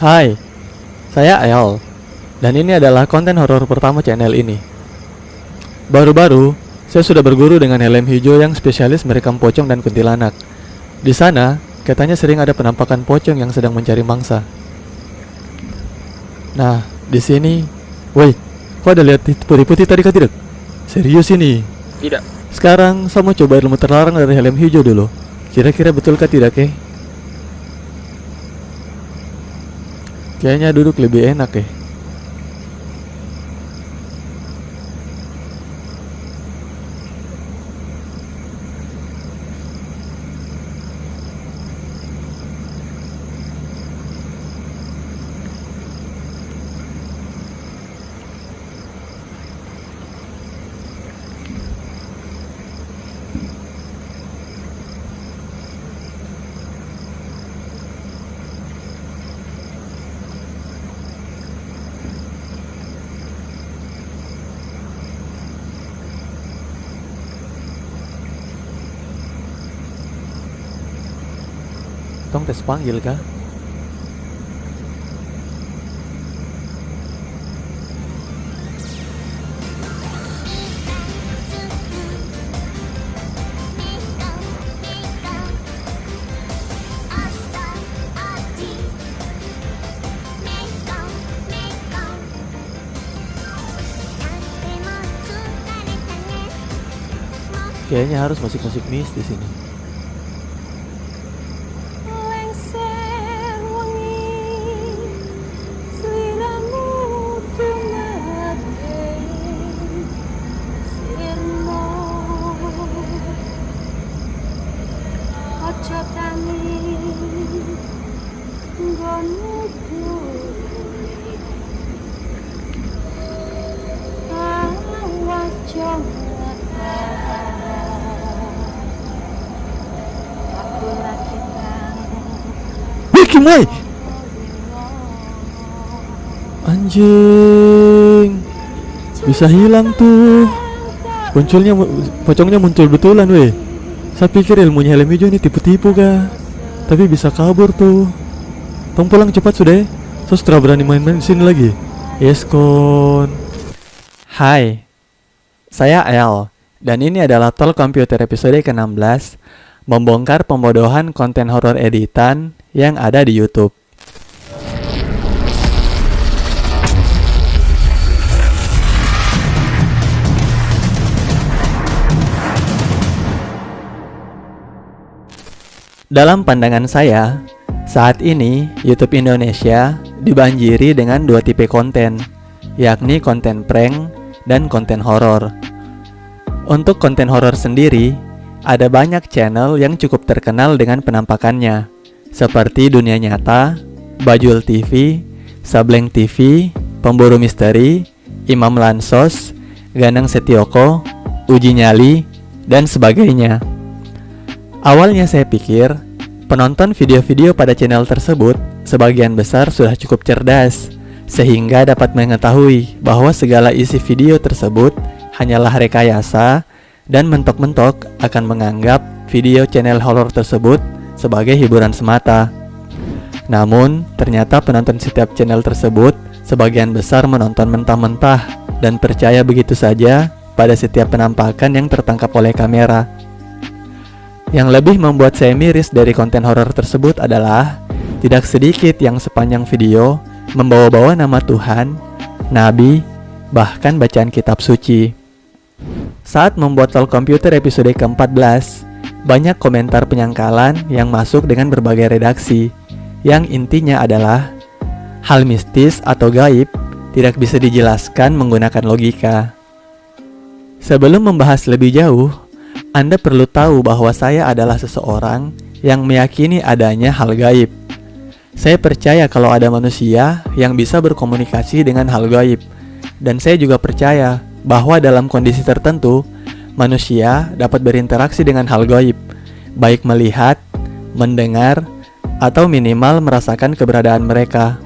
Hai, saya Ayal, dan ini adalah konten horor pertama channel ini. Baru-baru, saya sudah berguru dengan helm hijau yang spesialis merekam pocong dan kuntilanak. Di sana, katanya sering ada penampakan pocong yang sedang mencari mangsa. Nah, di sini, woi, kok ada lihat putih-putih tadi kah tidak? Serius ini? Tidak. Sekarang, saya mau coba ilmu terlarang dari helm hijau dulu. Kira-kira betul kah tidak, Kayaknya duduk lebih enak, Tong tes panggil kah? Kayaknya harus musik-musik mistis ini. Wih, anjing, bisa hilang tuh. Pocongnya muncul betulan, weh. Saya pikir ilmunya helm hijau ini tipu-tipu kah? Tapi bisa kabur tuh. Tong pulang cepat sudah. So setelah berani main-main sini lagi. Yeskon. Hai, saya Ayal, dan ini adalah Talk Computer episode ke-16, membongkar pembodohan konten horor editan yang ada di YouTube. Dalam pandangan saya, saat ini YouTube Indonesia dibanjiri dengan dua tipe konten, yakni konten prank dan konten horor. Untuk konten horor sendiri, ada banyak channel yang cukup terkenal dengan penampakannya, seperti Dunia Nyata, Bajul TV, Sableng TV, Pemburu Misteri, Imam Lansos, Ganang Setioko, Uji Nyali, dan sebagainya. Awalnya saya pikir, penonton video-video pada channel tersebut sebagian besar sudah cukup cerdas, sehingga dapat mengetahui bahwa segala isi video tersebut hanyalah rekayasa dan mentok-mentok akan menganggap video channel horor tersebut sebagai hiburan semata. Namun, ternyata penonton setiap channel tersebut sebagian besar menonton mentah-mentah dan percaya begitu saja pada setiap penampakan yang tertangkap oleh kamera. Yang lebih membuat saya miris dari konten horor tersebut adalah tidak sedikit yang sepanjang video membawa-bawa nama Tuhan, Nabi, bahkan bacaan kitab suci. Saat membuat Talk Computer episode ke-14, banyak komentar penyangkalan yang masuk dengan berbagai redaksi, yang intinya adalah hal mistis atau gaib tidak bisa dijelaskan menggunakan logika. Sebelum membahas lebih jauh, Anda perlu tahu bahwa saya adalah seseorang yang meyakini adanya hal gaib. Saya percaya kalau ada manusia yang bisa berkomunikasi dengan hal gaib, dan saya juga percaya bahwa dalam kondisi tertentu, manusia dapat berinteraksi dengan hal gaib, baik melihat, mendengar, atau minimal merasakan keberadaan mereka.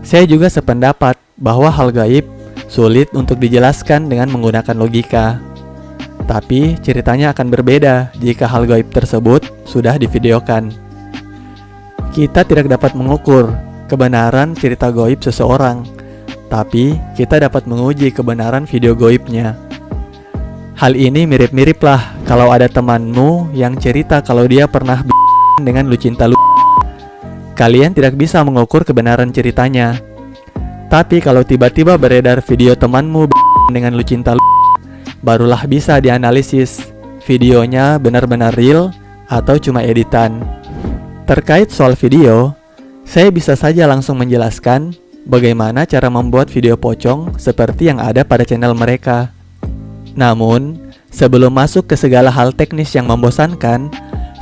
Saya juga sependapat bahwa hal gaib sulit untuk dijelaskan dengan menggunakan logika. Tapi ceritanya akan berbeda jika hal gaib tersebut sudah divideokan. Kita tidak dapat mengukur kebenaran cerita goib seseorang, tapi kita dapat menguji kebenaran video goibnya. Hal ini mirip-mirip lah kalau ada temanmu yang cerita kalau dia pernah dengan Lucinta. Kalian tidak bisa mengukur kebenaran ceritanya. Tapi kalau tiba-tiba beredar video temanmu dengan Lucinta, barulah bisa dianalisis videonya benar-benar real atau cuma editan. Terkait soal video, saya bisa saja langsung menjelaskan bagaimana cara membuat video pocong seperti yang ada pada channel mereka. Namun, sebelum masuk ke segala hal teknis yang membosankan,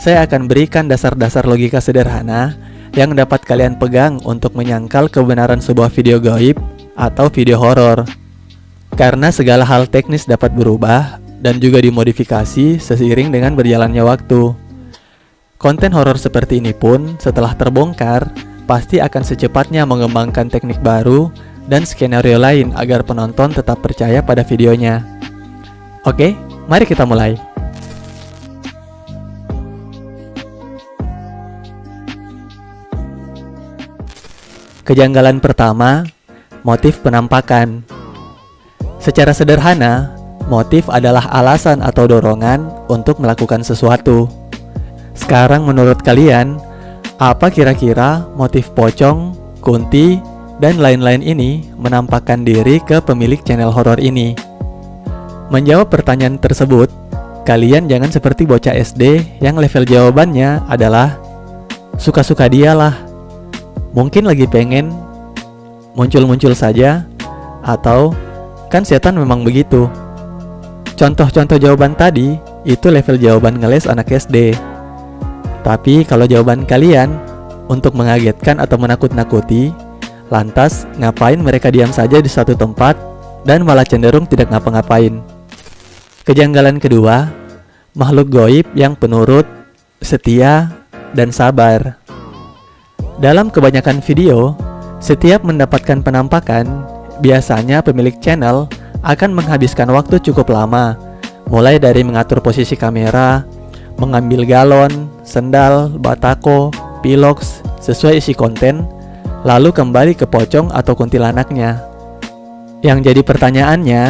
saya akan berikan dasar-dasar logika sederhana yang dapat kalian pegang untuk menyangkal kebenaran sebuah video gaib atau video horor. Karena segala hal teknis dapat berubah dan juga dimodifikasi seiring dengan berjalannya waktu. Konten horor seperti ini pun setelah terbongkar, pasti akan secepatnya mengembangkan teknik baru dan skenario lain agar penonton tetap percaya pada videonya. Oke, mari kita mulai. Kejanggalan pertama, motif penampakan. Secara sederhana, motif adalah alasan atau dorongan untuk melakukan sesuatu. Sekarang menurut kalian, apa kira-kira motif pocong, kunti, dan lain-lain ini menampakkan diri ke pemilik channel horor ini? Menjawab pertanyaan tersebut, kalian jangan seperti bocah SD yang level jawabannya adalah suka-suka dialah. Mungkin lagi pengen muncul-muncul saja, atau kan setan memang begitu. Contoh-contoh jawaban tadi itu level jawaban ngeles anak SD. Tapi kalau jawaban kalian untuk mengagetkan atau menakut-nakuti, lantas ngapain mereka diam saja di satu tempat dan malah cenderung tidak ngapa-ngapain? Kejanggalan kedua, makhluk goib yang penurut, setia, dan sabar. Dalam kebanyakan video, setiap mendapatkan penampakan, biasanya pemilik channel akan menghabiskan waktu cukup lama, mulai dari mengatur posisi kamera, mengambil galon, sendal, batako, piloks, sesuai isi konten, lalu kembali ke pocong atau kuntilanaknya. Yang jadi pertanyaannya,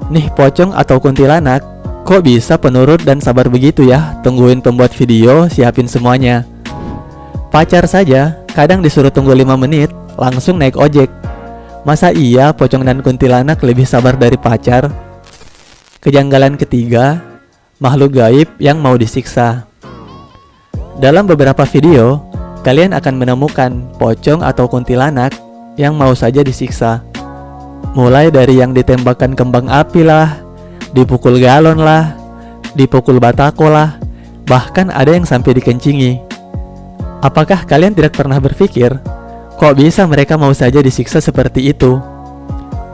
nih pocong atau kuntilanak, kok bisa penurut dan sabar begitu ya? Tungguin pembuat video siapin semuanya. Pacar saja, kadang disuruh tunggu 5 menit, langsung naik ojek. Masa iya pocong dan kuntilanak lebih sabar dari pacar? Kejanggalan ketiga, makhluk gaib yang mau disiksa. Dalam beberapa video, kalian akan menemukan pocong atau kuntilanak yang mau saja disiksa. Mulai dari yang ditembakkan kembang api lah, dipukul galon lah, dipukul batako lah, bahkan ada yang sampai dikencingi. Apakah kalian tidak pernah berpikir, kok bisa mereka mau saja disiksa seperti itu?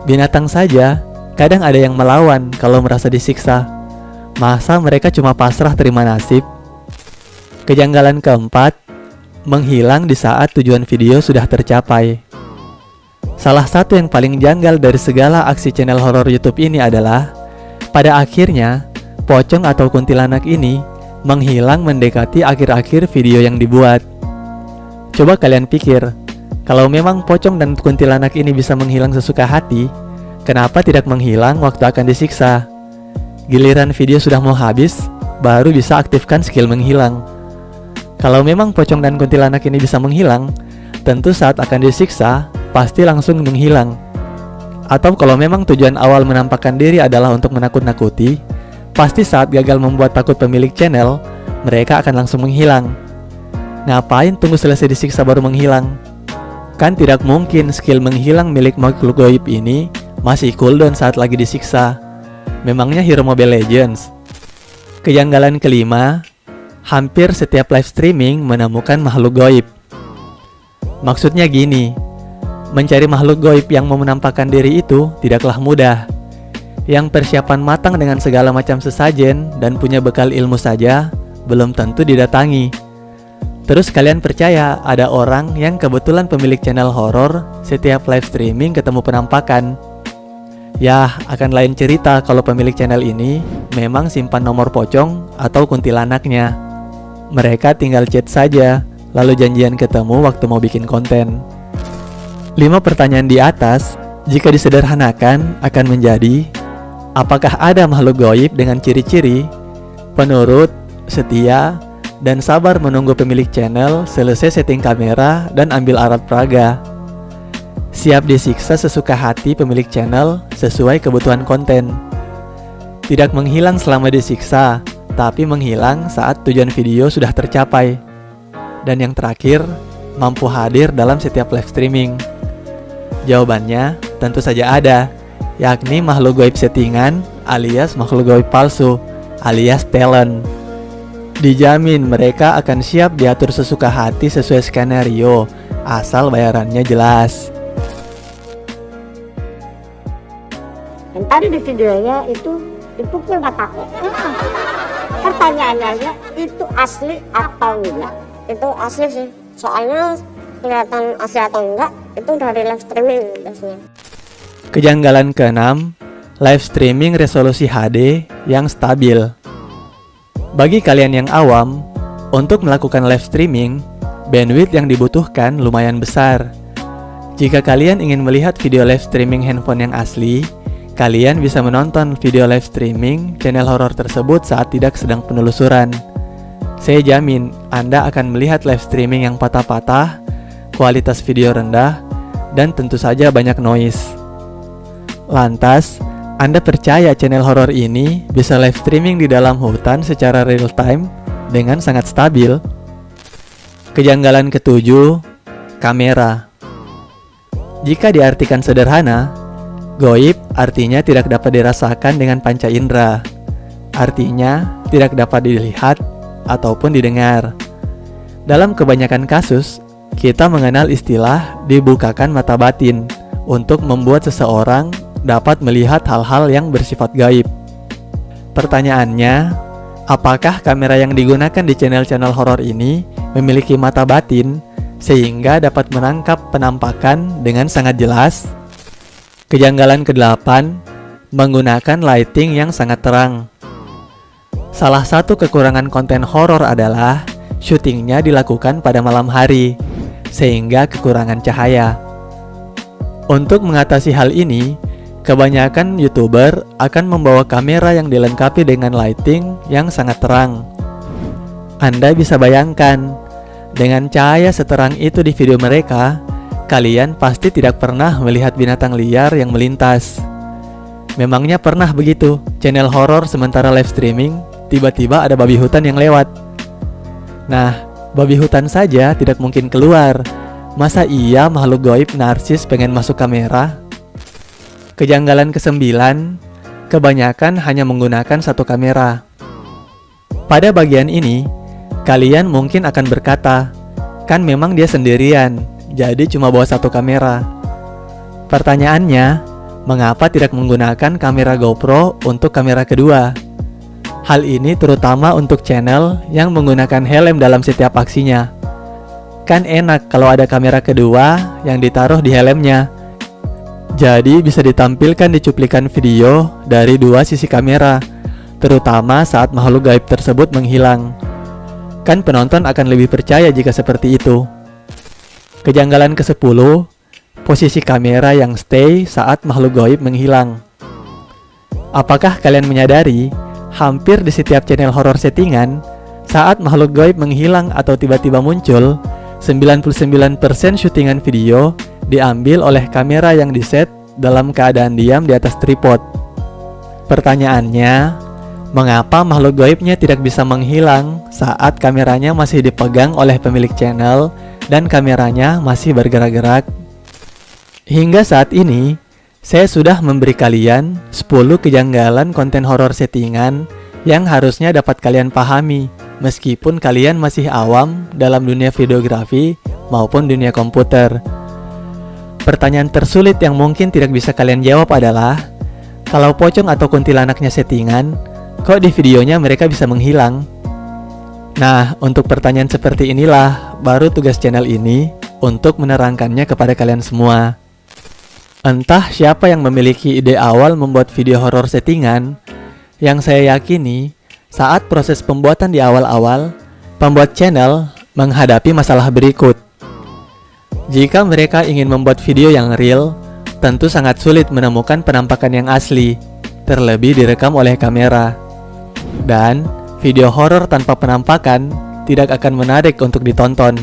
Binatang saja, kadang ada yang melawan kalau merasa disiksa. Masa mereka cuma pasrah terima nasib? Kejanggalan keempat, menghilang di saat tujuan video sudah tercapai. Salah satu yang paling janggal dari segala aksi channel horor YouTube ini adalah, pada akhirnya, pocong atau kuntilanak ini menghilang mendekati akhir-akhir video yang dibuat. Coba kalian pikir, kalau memang pocong dan kuntilanak ini bisa menghilang sesuka hati, kenapa tidak menghilang waktu akan disiksa? Giliran video sudah mau habis, baru bisa aktifkan skill menghilang. Kalau memang pocong dan kuntilanak ini bisa menghilang, tentu saat akan disiksa, pasti langsung menghilang. Atau kalau memang tujuan awal menampakkan diri adalah untuk menakut-nakuti, pasti saat gagal membuat takut pemilik channel, mereka akan langsung menghilang. Ngapain tunggu selesai disiksa baru menghilang? Kan tidak mungkin skill menghilang milik makhluk gaib ini masih cooldown saat lagi disiksa. Memangnya hero Mobile Legends? Kejanggalan kelima, hampir setiap live streaming menemukan makhluk gaib. Maksudnya gini, mencari makhluk gaib yang mau menampakkan diri itu tidaklah mudah. Yang persiapan matang dengan segala macam sesajen dan punya bekal ilmu saja belum tentu didatangi. Terus kalian percaya ada orang yang kebetulan pemilik channel horor setiap live streaming ketemu penampakan? Yah, akan lain cerita kalau pemilik channel ini memang simpan nomor pocong atau kuntilanaknya. Mereka tinggal chat saja, lalu janjian ketemu waktu mau bikin konten. 5 pertanyaan di atas, jika disederhanakan akan menjadi: apakah ada makhluk gaib dengan ciri-ciri penurut, setia, dan sabar menunggu pemilik channel selesai setting kamera dan ambil alat peraga? Siap disiksa sesuka hati pemilik channel sesuai kebutuhan konten. Tidak menghilang selama disiksa, tapi menghilang saat tujuan video sudah tercapai. Dan yang terakhir, mampu hadir dalam setiap live streaming. Jawabannya tentu saja ada, yakni makhluk gaib settingan alias makhluk gaib palsu alias talent. Dijamin mereka akan siap diatur sesuka hati sesuai skenario, asal bayarannya jelas. Dan tadi di videonya itu dipukul mataku. Pertanyaannya itu asli atau enggak? Itu asli sih, soalnya kelihatan asli atau enggak itu dari live streaming biasanya. Kejanggalan ke-6, live streaming resolusi HD yang stabil. Bagi kalian yang awam, untuk melakukan live streaming, bandwidth yang dibutuhkan lumayan besar. Jika kalian ingin melihat video live streaming handphone yang asli, kalian bisa menonton video live streaming channel horor tersebut saat tidak sedang penelusuran. Saya jamin Anda akan melihat live streaming yang patah-patah, kualitas video rendah, dan tentu saja banyak noise. Lantas, Anda percaya channel horor ini bisa live streaming di dalam hutan secara real time dengan sangat stabil? Kejanggalan ke-7, kamera. Jika diartikan sederhana, gaib artinya tidak dapat dirasakan dengan panca indera. Artinya tidak dapat dilihat ataupun didengar. Dalam kebanyakan kasus, kita mengenal istilah dibukakan mata batin untuk membuat seseorang dapat melihat hal-hal yang bersifat gaib. Pertanyaannya, apakah kamera yang digunakan di channel-channel horor ini memiliki mata batin sehingga dapat menangkap penampakan dengan sangat jelas? Kejanggalan ke-8, menggunakan lighting yang sangat terang. Salah satu kekurangan konten horor adalah syutingnya dilakukan pada malam hari, sehingga kekurangan cahaya. Untuk mengatasi hal ini, kebanyakan YouTuber akan membawa kamera yang dilengkapi dengan lighting yang sangat terang. Anda bisa bayangkan, dengan cahaya seterang itu di video mereka, kalian pasti tidak pernah melihat binatang liar yang melintas. Memangnya pernah begitu, channel horor sementara live streaming, tiba-tiba ada babi hutan yang lewat? Nah, babi hutan saja tidak mungkin keluar. Masa iya makhluk gaib narsis pengen masuk kamera? Kejanggalan ke-9, kebanyakan hanya menggunakan satu kamera. Pada bagian ini, kalian mungkin akan berkata, kan memang dia sendirian, jadi cuma bawa satu kamera. Pertanyaannya, mengapa tidak menggunakan kamera GoPro untuk kamera kedua? Hal ini terutama untuk channel yang menggunakan helm dalam setiap aksinya. Kan enak kalau ada kamera kedua yang ditaruh di helmnya. Jadi bisa ditampilkan di cuplikan video dari dua sisi kamera, terutama saat makhluk gaib tersebut menghilang. Kan penonton akan lebih percaya jika seperti itu. Kejanggalan ke-10, posisi kamera yang stay saat makhluk gaib menghilang. Apakah kalian menyadari, hampir di setiap channel horor settingan, saat makhluk gaib menghilang atau tiba-tiba muncul, 99% syutingan video diambil oleh kamera yang diset dalam keadaan diam di atas tripod. Pertanyaannya, mengapa makhluk gaibnya tidak bisa menghilang saat kameranya masih dipegang oleh pemilik channel dan kameranya masih bergerak-gerak? Hingga saat ini, saya sudah memberi kalian 10 kejanggalan konten horor settingan yang harusnya dapat kalian pahami meskipun kalian masih awam dalam dunia videografi maupun dunia komputer. Pertanyaan tersulit yang mungkin tidak bisa kalian jawab adalah, kalau pocong atau kuntilanaknya settingan, kok di videonya mereka bisa menghilang? Nah, untuk pertanyaan seperti inilah baru tugas channel ini untuk menerangkannya kepada kalian semua. Entah siapa yang memiliki ide awal membuat video horor settingan, yang saya yakini saat proses pembuatan di awal-awal, pembuat channel menghadapi masalah berikut. Jika mereka ingin membuat video yang real, tentu sangat sulit menemukan penampakan yang asli, terlebih direkam oleh kamera. Dan video horor tanpa penampakan tidak akan menarik untuk ditonton.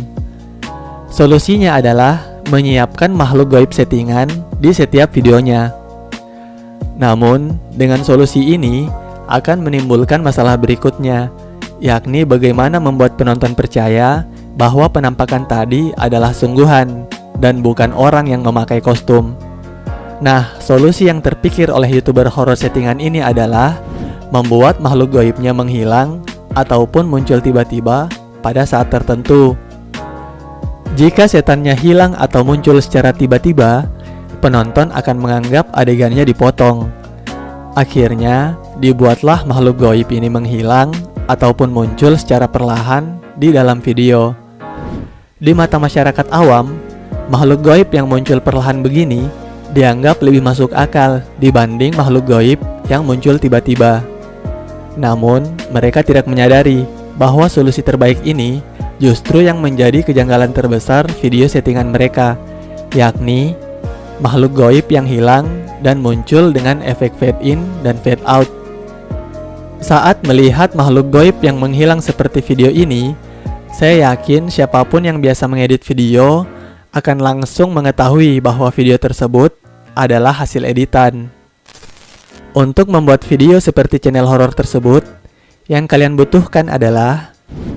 Solusinya adalah menyiapkan makhluk gaib settingan di setiap videonya. Namun, dengan solusi ini akan menimbulkan masalah berikutnya, yakni bagaimana membuat penonton percaya bahwa penampakan tadi adalah sungguhan dan bukan orang yang memakai kostum. Nah, solusi yang terpikir oleh YouTuber horor settingan ini adalah membuat makhluk gaibnya menghilang ataupun muncul tiba-tiba pada saat tertentu. Jika setannya hilang atau muncul secara tiba-tiba, penonton akan menganggap adegannya dipotong. Akhirnya, dibuatlah makhluk gaib ini menghilang ataupun muncul secara perlahan di dalam video. Di mata masyarakat awam, makhluk gaib yang muncul perlahan begini dianggap lebih masuk akal dibanding makhluk gaib yang muncul tiba-tiba. Namun, mereka tidak menyadari bahwa solusi terbaik ini justru yang menjadi kejanggalan terbesar video settingan mereka, yakni makhluk gaib yang hilang dan muncul dengan efek fade in dan fade out. Saat melihat makhluk gaib yang menghilang seperti video ini, saya yakin siapapun yang biasa mengedit video akan langsung mengetahui bahwa video tersebut adalah hasil editan. Untuk membuat video seperti channel horor tersebut, yang kalian butuhkan adalah: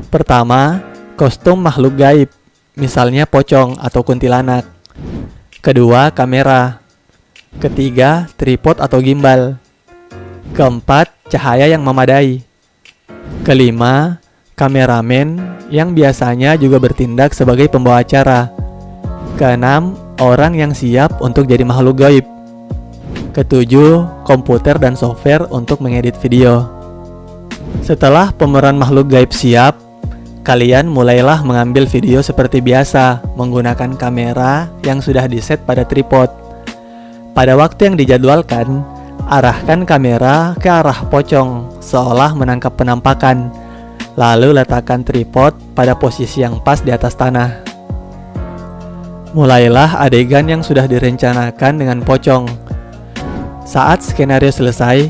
pertama, kostum makhluk gaib, misalnya pocong atau kuntilanak. Kedua, kamera. Ketiga, tripod atau gimbal. Keempat, cahaya yang memadai. Kelima, kameramen yang biasanya juga bertindak sebagai pembawa acara. Keenam, orang yang siap untuk jadi makhluk gaib. Ketujuh, komputer dan software untuk mengedit video. Setelah pemeran makhluk gaib siap, kalian mulailah mengambil video seperti biasa menggunakan kamera yang sudah diset pada tripod. Pada waktu yang dijadwalkan, arahkan kamera ke arah pocong seolah menangkap penampakan, lalu letakkan tripod pada posisi yang pas di atas tanah. Mulailah adegan yang sudah direncanakan dengan pocong. Saat skenario selesai,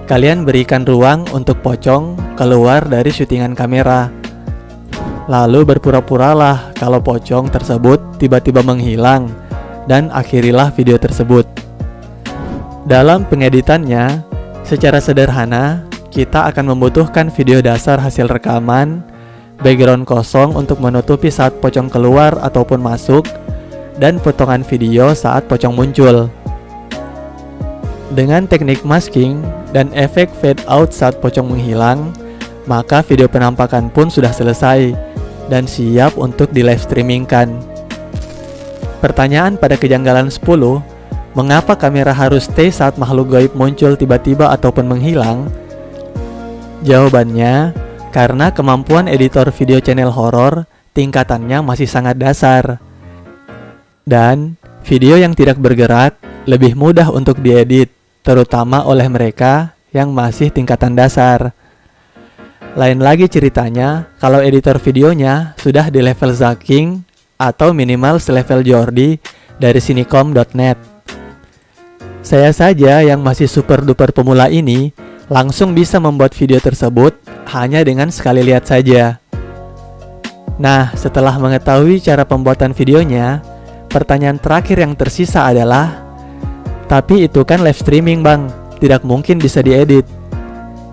kalian berikan ruang untuk pocong keluar dari syutingan kamera. Lalu berpura-puralah kalau pocong tersebut tiba-tiba menghilang dan akhirilah video tersebut. Dalam pengeditannya, secara sederhana, kita akan membutuhkan video dasar hasil rekaman, background kosong untuk menutupi saat pocong keluar ataupun masuk, dan potongan video saat pocong muncul. Dengan teknik masking dan efek fade out saat pocong menghilang, maka video penampakan pun sudah selesai dan siap untuk di live streamingkan. Pertanyaan pada kejanggalan 10, mengapa kamera harus stay saat makhluk gaib muncul tiba-tiba ataupun menghilang? Jawabannya, karena kemampuan editor video channel horor tingkatannya masih sangat dasar. Dan video yang tidak bergerak lebih mudah untuk diedit, terutama oleh mereka yang masih tingkatan dasar. Lain lagi ceritanya kalau editor videonya sudah di level Zaking atau minimal selevel Jordi dari Cinecom.net. Saya saja yang masih super duper pemula ini langsung bisa membuat video tersebut hanya dengan sekali lihat saja. Nah, setelah mengetahui cara pembuatan videonya, pertanyaan terakhir yang tersisa adalah, tapi itu kan live streaming bang, tidak mungkin bisa diedit.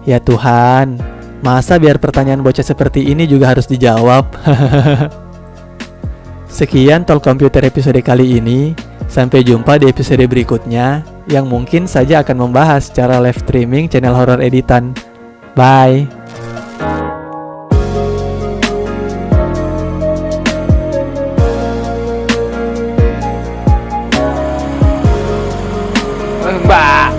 Ya Tuhan, masa biar pertanyaan bocah seperti ini juga harus dijawab? Sekian Talk Computer episode kali ini. Sampai jumpa di episode berikutnya yang mungkin saja akan membahas cara live streaming channel horror editan. Bye. Mbak